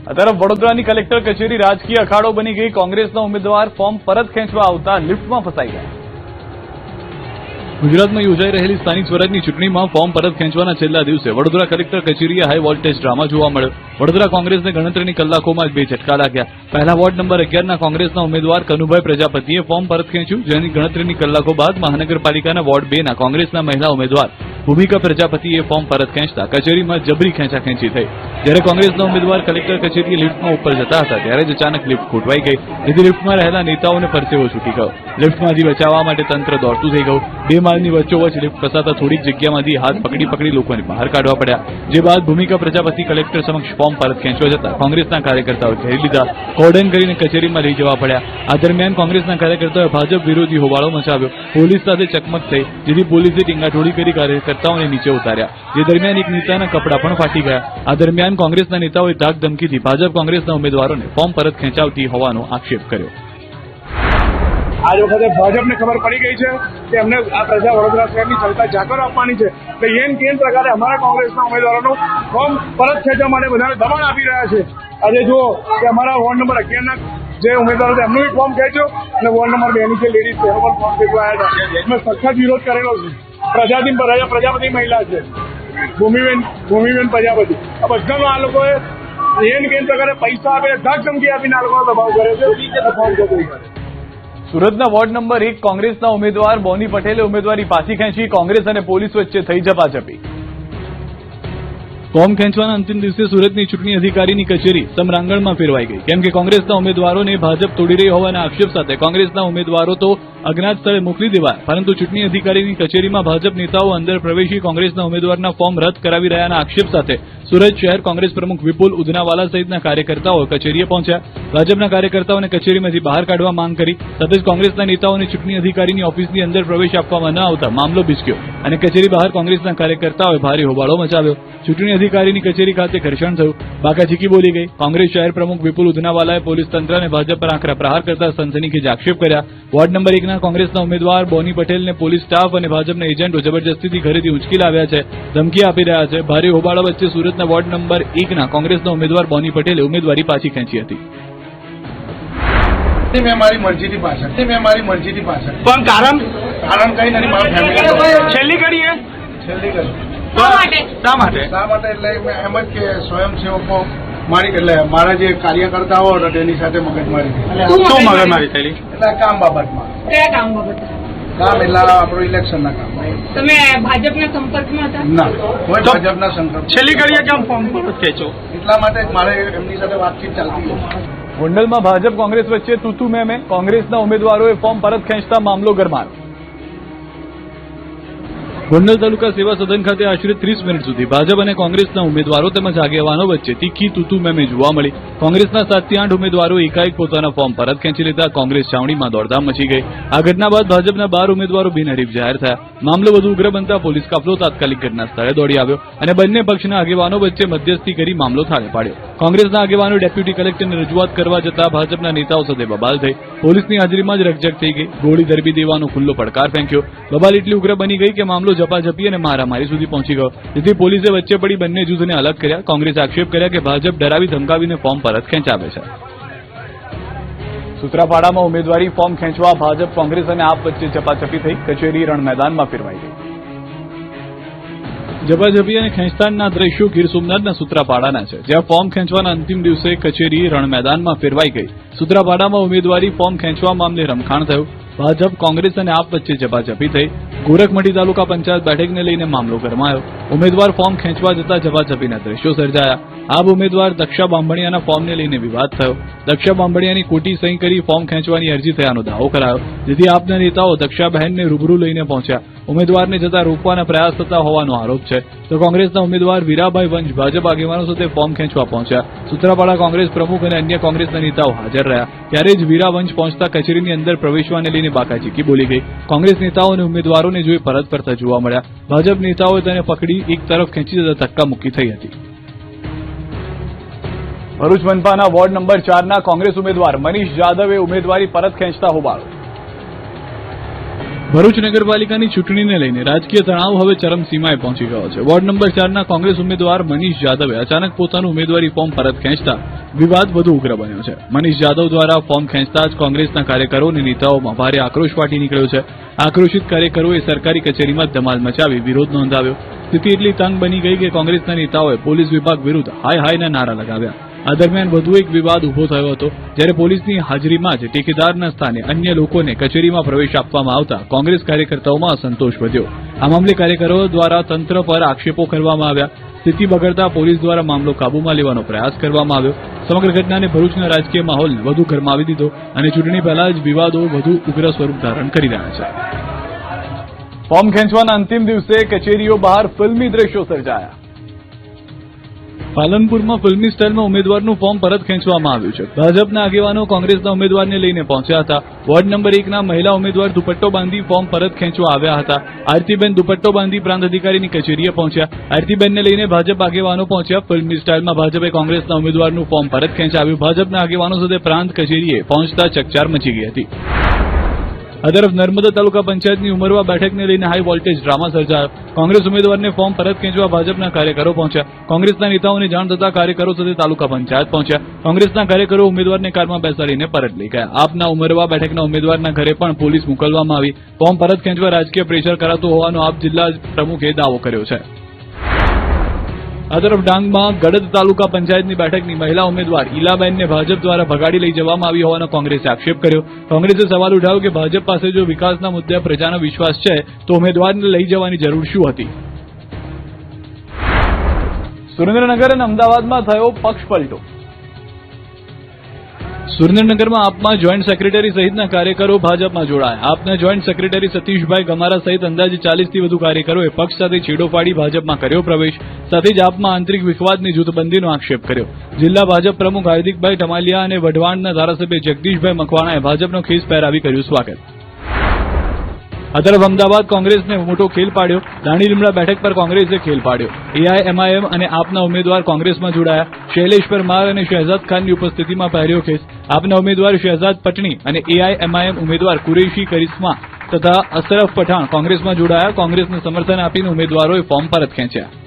આ તરફ વડોદરાની કલેક્ટર કચેરી રાજકીય અખાડો બની ગઈ। કોંગ્રેસના ઉમેદવાર ફોર્મ પરત ખેંચવા આવતા લિફ્ટમાં ફસાઈ ગયા। ગુજરાતમાં યોજાઈ રહેલી સ્થાનિક સ્વરાજની ચૂંટણીમાં ફોર્મ પરત ખેંચવાના છેલ્લા દિવસે વડોદરા કલેક્ટર કચેરીએ હાઈ વોલ્ટેજ ડ્રામા જોવા મળ્યો। વડોદરા કોંગ્રેસને ગણતરીની કલાકોમાં જ બે ઝટકા લાગ્યા। પહેલા વોર્ડ નંબર 11ના કોંગ્રેસના ઉમેદવાર કનુભાઈ પ્રજાપતિએ ફોર્મ પરત ખેંચ્યું, જેની ગણતરીની કલાકો બાદ મહાનગરપાલિકાના વોર્ડ 2ના કોંગ્રેસના મહિલા ઉમેદવાર ભૂમિકા પ્રજાપતિએ ફોર્મ પરત ખેંચતા કચેરીમાં જબરી ખેંચાખેંચી થઈ। જ્યારે કોંગ્રેસના ઉમેદવાર કલેક્ટર કચેરીએ લિફ્ટમાં ઉપર જતા હતા ત્યારે જ અચાનક લિફ્ટ ખોટવાઈ ગઈ, જેથી લિફ્ટમાં રહેલા નેતાઓને પરસેવો છૂટી ગયો। લિફ્ટમાંથી બચાવવા માટે તંત્ર દોડતું થઈ ગયું। 2 માળની વચ્ચોવચ્ચ લિફ્ટ ફસાતા થોડીક જગ્યામાંથી હાથ પકડી લોકોને બહાર કાઢવા પડ્યા। જે બાદ ભૂમિકા પ્રજાપતિ કલેક્ટર સમક્ષ ફોર્મ પરત ખેંચવા જતા કોંગ્રેસના કાર્યકર્તાઓએ ઘેરી લીધા, કોર્ડન કરીને કચેરીમાં લઈ જવા પડ્યા। આ દરમિયાન કોંગ્રેસના કાર્યકર્તાઓએ ભાજપ વિરોધી હોબાળો મચાવ્યો। પોલીસ સાથે ચકમક થઈ, જેથી પોલીસે ટીંગાટોળી કરી કાર્યકર્તાઓને નીચે ઉતાર્યા। જે દરમિયાન એક નેતાના કપડા પણ ફાટી ગયા। આ દરમિયાન કોંગ્રેસના નેતાઓએ ધાક ધમકીથી ભાજપ કોંગ્રેસના ઉમેદવારોને ફોર્મ પરત ખેંચાવતી હોવાનો આક્ષેપ કર્યો। आज वखते भाजपने खबर पड़ी गई है कि अमने आ प्रजा वडोदरा शहरनी जनता जाकर आपवानी है तो एन केन प्रकारे अमारा कांग्रेसना उम्मीदवारों फॉर्म परत खेंचवा माटे बधाने दबाण आपी रह्या छे। आज जो कि अमारा वोर्ड नंबर 11 ना जे उम्मीदवारों एमनो भी फॉर्म खेंच्यो अने वोर्ड नंबर 2 ની જે લેડીઝ છે એનો પણ ફોર્મ ખેંચવા આવ્યા હતા। એમાં સખત વિરોધ કરેલો છે। પ્રજાપતિ મહિલા છે ભૂમિબેન પ્રજાપતિ આ બધાનો આ લોકોએ એન કેન પ્રકારે પૈસા આપે ધાક ધમકી આપીને આ લોકો દબાવ કરે છે ફોર્મ ખેંચવી કરે। સુરતના વોર્ડ નંબર 1 કોંગ્રેસના ઉમેદવાર બોની પટેલે ઉમેદવારી પાછી ખેંચી। કોંગ્રેસ અને પોલીસ વચ્ચે થઈ ઝપાઝપી। ફોર્મ ખેંચવાના અંતિમ દિવસે સુરતની ચૂંટણી અધિકારીની કચેરી સમરાંગણમાં ફેરવાઈ ગઈ, કેમ કે કોંગ્રેસના ઉમેદવારોને ભાજપ તોડી રહી હોવાના આક્ષેપ સાથે કોંગ્રેસના ઉમેદવારો તો અજ્ઞાત સ્થળે મોકલી દેવાયા, પરંતુ ચૂંટણી અધિકારીની કચેરીમાં ભાજપ નેતાઓ અંદર પ્રવેશી કોંગ્રેસના ઉમેદવારના ફોર્મ રદ કરાવી રહ્યાના આક્ષેપ સાથે સુરત શહેર કોંગ્રેસ પ્રમુખ વિપુલ ઉદનાવાલા સહિતના કાર્યકર્તાઓ કચેરીએ પહોંચ્યા। ભાજપના કાર્યકર્તાઓને કચેરીમાંથી બહાર કાઢવા માંગ કરી, સાથે જ કોંગ્રેસના નેતાઓને ચૂંટણી અધિકારીની ઓફિસની અંદર પ્રવેશ આપવામાં ન આવતા મામલો ભીસક્યો અને કચેરી બહાર કોંગ્રેસના કાર્યકર્તાઓએ ભારે હોબાળો મચાવ્યો। ચૂંટણી અધિકારીની કચેરી ખાતે ઘર્ષણ થયું, બાકાચીકી બોલી ગઈ। કોંગ્રેસ શહેર પ્રમુખ વિપુલ ઉદનાવાલાએ પોલીસ તંત્ર અને ભાજપ પર આકરા પ્રહાર કરતા સનસનીખેજ આક્ષેપ કર્યા। વોર્ડ નંબર 1ના કોંગ્રેસના ઉમેદવાર બોની પટેલને પોલીસ સ્ટાફ અને ભાજપના એજન્ટો જબરજસ્તીથી ઘરેથી ઉંચકી લાવ્યા છે, ધમકી આપી રહ્યા છે। ભારે હોબાળા વચ્ચે સુરતના વોર્ડ નંબર 1ના કોંગ્રેસના ઉમેદવાર બોની પટેલે ઉમેદવારી પાછી ખેંચી હતી। मैं मारी मर्जी थी पाछळ पण कारण कई नहीं मारा फैमिली छेल्ली कड़ी है छेल्ली कड़ी शा माटे એટલે એમ જ કે સ્વયંસેવકો મારી એટલે મારા જે કાર્યકર્તાઓ હતા તેની સાથે મગજમારી શું મગજમારી થયેલી એટલે કામ બાબતમાં કયા કામ બાબત કામ એટલે આપણો ઇલેક્શનના કામ તમે ભાજપના સંપર્કમાં હતા ના કોઈ ભાજપના સંપર્ક છેલ્લી કડીએ કેમ ફોર્મ પર ખેંચો એટલા માટે મારે એમની સાથે વાતચીત ચાલતી હતી। ગોંડલમાં ભાજપ કોંગ્રેસ વચ્ચે તૂતુ મેમે, કોંગ્રેસના ઉમેદવારોએ ફોર્મ પરત ખેંચતા મામલો ગરમાયો। ગોંડલ તાલુકા સેવા સદન ખાતે આશરે 30 મિનિટ સુધી ભાજપ અને કોંગ્રેસના ઉમેદવારો તેમજ આગેવાનો વચ્ચે તીખી તૂતુ મેમે જોવા મળી। કોંગ્રેસના 7 થી 8 ઉમેદવારો એકાએક પોતાના ફોર્મ પરત ખેંચી લેતા કોંગ્રેસ છાવણીમાં દોડધામ મચી ગઈ। આ ઘટના બાદ ભાજપના 12 ઉમેદવારો બિનહરીફ જાહેર થયા। મામલો વધુ ઉગ્ર બનતા પોલીસ કાફલો તાત્કાલિક ઘટના સ્થળે દોડી આવ્યો અને બંને પક્ષના આગેવાનો વચ્ચે મધ્યસ્થી કરી મામલો થાળે પાડ્યો। કોંગ્રેસના આગેવાનો ડેપ્યુટી કલેક્ટરને રજૂઆત કરવા જતા ભાજપના નેતાઓ સાથે બબાલ થઈ। પોલીસની હાજરીમાં જ રકઝક થઈ ગઈ। ગોળી ધરબી દેવાનો ખુલ્લો પડકાર ફેંક્યો। બબાલ એટલી ઉગ્ર બની ગઈ કે મામલો ઝપાઝપી અને મારામારી સુધી પહોંચી ગયો, જેથી પોલીસે વચ્ચે પડી બંને જૂથને અલગ કર્યા। કોંગ્રેસે આક્ષેપ કર્યા કે ભાજપ ડરાવી ધમકાવીને ફોર્મ પરત ખેંચાવે છે। સૂત્રાપાડામાં ઉમેદવારી ફોર્મ ખેંચવા ભાજપ કોંગ્રેસ અને આપ વચ્ચે ઝપાઝપી થઈ। કચેરી રણ મેદાનમાં ફેરવાઈ ગઈ। ઝપાઝપી અને ખેંચતાણના દ્રશ્યો ગીર સોમનાથના સૂત્રાપાડાના છે, જ્યાં ફોર્મ ખેંચવાના અંતિમ દિવસે કચેરી રણ મેદાનમાં ફેરવાઈ ગઈ। સૂત્રાપાડામાં ઉમેદવારી ફોર્મ ખેંચવા મામલે રમખાણ થયું। ભાજપ કોંગ્રેસ અને આપ વચ્ચે ઝપાઝપી થઈ। ગોરખમઢી તાલુકા પંચાયત બેઠકને લઈને મામલો ગરમાયો। ઉમેદવાર ફોર્મ ખેંચવા જતા ઝપાઝપીના દ્રશ્યો સર્જાયા। આપ ઉમેદવાર દક્ષા બાંભણિયાના ફોર્મને લઈને વિવાદ થયો। દક્ષા બાંભણિયાની ખોટી સહી કરી ફોર્મ ખેંચવાની અરજી થયાનો દાવો કરાયો, જેથી આપના નેતાઓ દક્ષાબહેનને રૂબરૂ લઈને પહોંચ્યા। ઉમેદવારને જતા રોકવાના પ્રયાસ થતા હોવાનો આરોપ છે, તો કોંગ્રેસના ઉમેદવાર વીરાભાઈ વંશ ભાજપ આગેવાનો સાથે ફોર્મ ખેંચવા પહોંચ્યા। સૂત્રાપાડા કોંગ્રેસ પ્રમુખ અને અન્ય કોંગ્રેસના નેતાઓ હાજર રહ્યા, ત્યારે જ વીરા વંશ પહોંચતા કચેરીની અંદર પ્રવેશવાને લઈને બાકાચીકી બોલી ગઈ। કોંગ્રેસ નેતાઓ અને ઉમેદવારોને જોઈ પરત ફરતા જોવા મળ્યા। ભાજપ નેતાઓએ તેને પકડી એક તરફ ખેંચી જતા ધક્કા મુક્કી થઈ હતી। ભરૂચ મનપાના વોર્ડ નંબર 4ના કોંગ્રેસ ઉમેદવાર મનીષ જાદવે ઉમેદવારી પરત ખેંચતા હોબાળો। ભરૂચ નગરપાલિકાની ચૂંટણીને લઈને રાજકીય તણાવ હવે ચરમસીમાએ પહોંચી ગયો છે। વોર્ડ નંબર 4ના કોંગ્રેસ ઉમેદવાર મનીષ જાદવે અચાનક પોતાનું ઉમેદવારી ફોર્મ પરત ખેંચતા વિવાદ વધુ ઉગ્ર બન્યો છે. મનીષ જાદવ દ્વારા ફોર્મ ખેંચતા જ કોંગ્રેસના કાર્યકરો અને નેતાઓમાં ભારે આક્રોશ ફાટી નીકળ્યો છે. આક્રોશિત કાર્યકરોએ સરકારી કચેરીમાં ધમાલ મચાવી વિરોધ નોંધાવ્યો. સ્થિતિ એટલી તંગ બની ગઈ કે કોંગ્રેસના નેતાઓએ પોલીસ વિભાગ વિરુદ્ધ હાય હાયના નારા લગાવ્યા. આ દરમિયાન વધુ એક વિવાદ ઉભો થયો હતો, જ્યારે પોલીસની હાજરીમાં જ ટેકેદારના સ્થાને અન્ય લોકોને કચેરીમાં પ્રવેશ આપવામાં આવતા કોંગ્રેસ કાર્યકર્તાઓમાં અસંતોષ વધ્યો. આ મામલે કાર્યકરો દ્વારા તંત્ર પર આક્ષેપો કરવામાં આવ્યા. સ્થિતિ બગડતા પોલીસ દ્વારા મામલો કાબૂમાં લેવાનો પ્રયાસ કરવામાં આવ્યો. સમગ્ર ઘટનાને ભરૂચના રાજકીય માહોલને વધુ ગરમાવી દીધો અને ચૂંટણી પહેલા જ વિવાદો વધુ ઉગ્ર સ્વરૂપ ધારણ કરી રહ્યા છે. ફોર્મ ખેંચવાના અંતિમ દિવસે કચેરીઓ બહાર ફિલ્મી દ્રશ્યો સર્જાયા. પાલનપુરમાં ફિલ્મી સ્ટાઇલમાં ઉમેદવારનું ફોર્મ પરત ખેંચવામાં આવ્યું છે. ભાજપના આગેવાનો કોંગ્રેસના ઉમેદવારને લઈને પહોંચ્યા હતા. વોર્ડ નંબર 1ના મહિલા ઉમેદવાર દુપટ્ટો બાંધી ફોર્મ પરત ખેંચવા આવ્યા હતા. આરતીબેન દુપટ્ટો બાંધી પ્રાંત અધિકારીની કચેરીએ પહોંચ્યા. આરતીબેનને લઈને ભાજપ આગેવાનો પહોંચ્યા. ફિલ્મી સ્ટાઇલમાં ભાજપે કોંગ્રેસના ઉમેદવારનું ફોર્મ પરત ખેંચાવ્યું. ભાજપના આગેવાનો સાથે પ્રાંત કચેરીએ પહોંચતા ચકચાર મચી ગઈ હતી. આ તરફ નર્મદા તાલુકા પંચાયતની ઉમરવા બેઠકને લઈને હાઈ વોલ્ટેજ ડ્રામા સર્જાયો. કોંગ્રેસ ઉમેદવારને ફોર્મ પરત ખેંચવા ભાજપના કાર્યકરો પહોંચ્યા. કોંગ્રેસના નેતાઓને જાણ થતા કાર્યકરો સાથે તાલુકા પંચાયત પહોંચ્યા. કોંગ્રેસના કાર્યકરો ઉમેદવારને કારમાં બેસાડીને પરત લઈ ગયા. આપના ઉમરવા બેઠકના ઉમેદવારના ઘરે પણ પોલીસ મોકલવામાં આવી. ફોર્મ પરત ખેંચવા રાજકીય પ્રેશર કરાતું હોવાનો આપ જિલ્લા પ્રમુખે દાવો કર્યો છે. આ તરફ ડાંગમાં ગડદ તાલુકા પંચાયતની બેઠકની મહિલા ઉમેદવાર ઈલાબેનને ભાજપ દ્વારા ભગાડી લઈ જવામાં આવી હોવાનો કોંગ્રેસે આક્ષેપ કર્યો. કોંગ્રેસે સવાલ ઉઠાવ્યો કે ભાજપ પાસે જો વિકાસના મુદ્દે પ્રજાનો વિશ્વાસ છે તો ઉમેદવારને લઈ જવાની જરૂર શું હતી. સુરેન્દ્રનગર અને અમદાવાદમાં થયો પક્ષ પલટો. સુરેન્દ્રનગરમાં આપમાં જોઈન્ટ સેક્રેટરી સહિતના કાર્યકરો ભાજપમાં જોડાયા. આપના જોઈન્ટ સેક્રેટરી સતીશભાઈ ગમારા સહિત અંદાજે 40થી વધુ કાર્યકરોએ પક્ષ સાથે છેડો ફાડી ભાજપમાં કર્યો પ્રવેશ. સાથે જ આપમાં આંતરિક વિખવાદની જૂથબંધીનો આક્ષેપ કર્યો. જિલ્લા ભાજપ પ્રમુખ હાર્દિકભાઈ ટમાલિયા અને વઢવાણના ધારાસભ્ય જગદીશભાઈ મકવાણાએ ભાજપનો ખેસ પહેરાવી કર્યું સ્વાગત. આ તરફ અમદાવાદ કોંગ્રેસને મોટો ખેલ પાડ્યો. દાણી લીમડા બેઠક પર કોંગ્રેસે ખેલ પાડ્યો. એઆઈએમઆઈએમ અને આપના ઉમેદવાર કોંગ્રેસમાં જોડાયા. શૈલેષ પરમાર અને શહેજાદ ખાનની ઉપસ્થિતિમાં પહેર્યો ખેસ. આપના ઉમેદવાર શહેજાદ પટણી અને એઆઈએમઆઈએમ ઉમેદવાર કુરેશી કરિશ્મા તથા અશરફ પઠાણ કોંગ્રેસમાં જોડાયા. કોંગ્રેસને સમર્થન આપીને ઉમેદવારોએ ફોર્મ પરત ખેંચ્યા.